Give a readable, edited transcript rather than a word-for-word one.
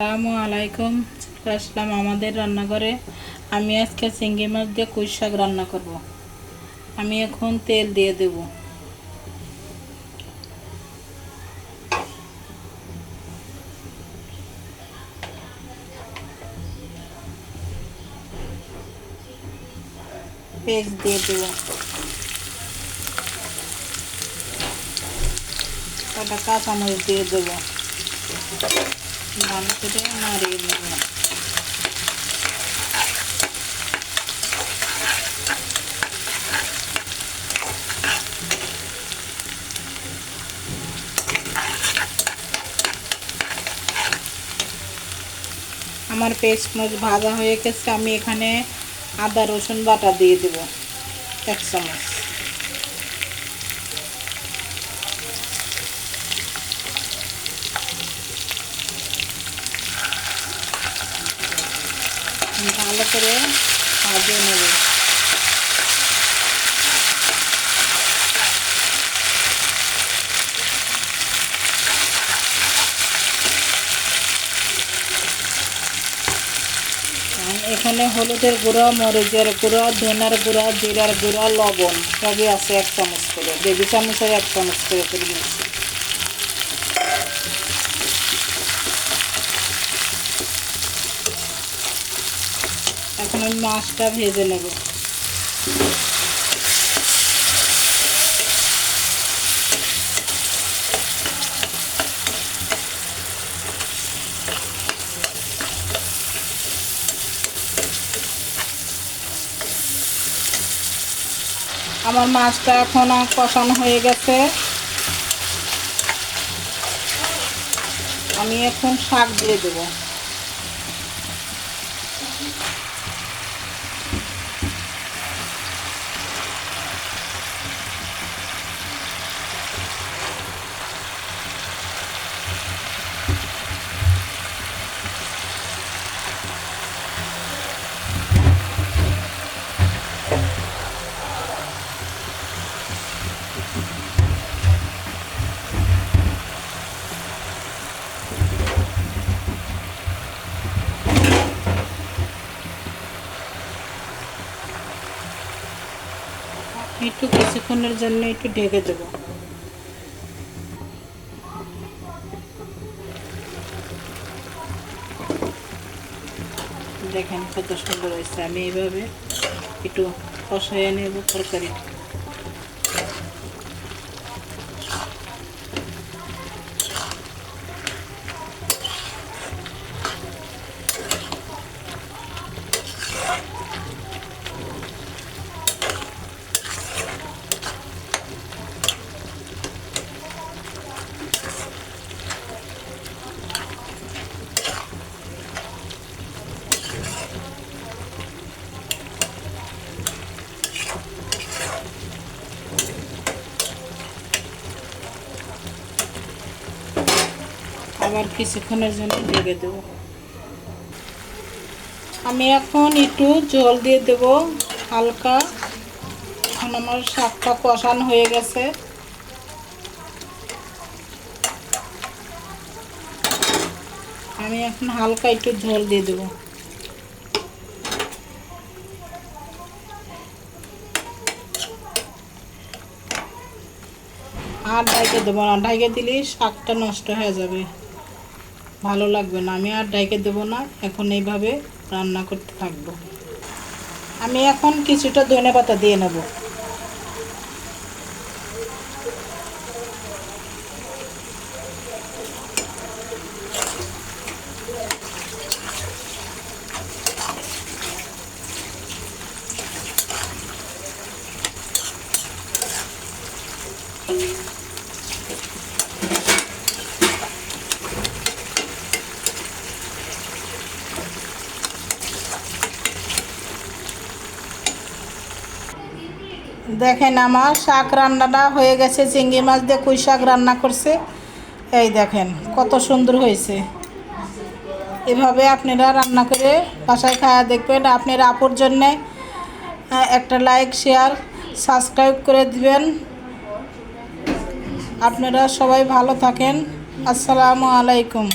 আসসালামু আলাইকুম। আসলাম আমাদের রান্নাঘরে। আমি আজকে চিংড়ি মাছ দিয়ে কুই শাক রান্না করব। আমি এখন তেল দিয়ে দেব। পেঁয়াজ দিয়ে দেব, কটা কাঁচামরিচ দিয়ে দেবো, ভালো করে নাড়িয়ে দেব। আমার পেঁয়াজ মাছ ভাজা হয়ে গেছে। আমি এখানে আদা রসুন বাটা দিয়ে দেব 1 চামচ। ভালো করে ভাজিয়ে নেব। এখানে হলুদের গুঁড়া, মরিচের গুঁড়া, ধনের গুঁড়া, জিরার গুঁড়া, লবণ সবই আছে 1 চামচ করে। বেবি চামচের 1 চামচ করে দিয়েছি। এখন আমি মাছটা ভেজে নেব। আমার মাছটা এখন কষানো হয়ে গেছে। আমি এখন শাক দিয়ে দেবো। একটু কিছুক্ষণের জন্য একটু ঢেকে দেবো। দেখেন কত সুন্দর হয়েছে। আমি এইভাবে একটু কষাইয়ে নেব তরকারি। আবার কিছুক্ষণের জন্য ঢেকে দেব। আমি এখন একটু জল দিয়ে দেব হালকা। এখন আমার শাকটা কষানো হয়ে গেছে। আমি এখন হালকা একটু ঝোল দিয়ে দেব। আর ঢাইকে দেবো না, ঢাইকে দিলে শাকটা নষ্ট হয়ে যাবে, ভালো লাগবে না। আমি আর ঢাইকে দেবো না, এখন এইভাবে রান্না করতে থাকবো। আমি এখন কিছুটা ধনেপাতা দিয়ে নেব। দেখেন আমার শাক রান্নাটা হয়ে গেছে। চিংড়ি মাছ দিয়ে কুই শাক রান্না করছে। এই দেখেন কত সুন্দর হয়েছে। এভাবে আপনারা রান্না করে বাসায় খাওয়া দেখবেন। আপনার আপুর জন্যে একটা লাইক, শেয়ার, সাবস্ক্রাইব করে দিবেন। আপনারা সবাই ভালো থাকেন। আসসালামু আলাইকুম।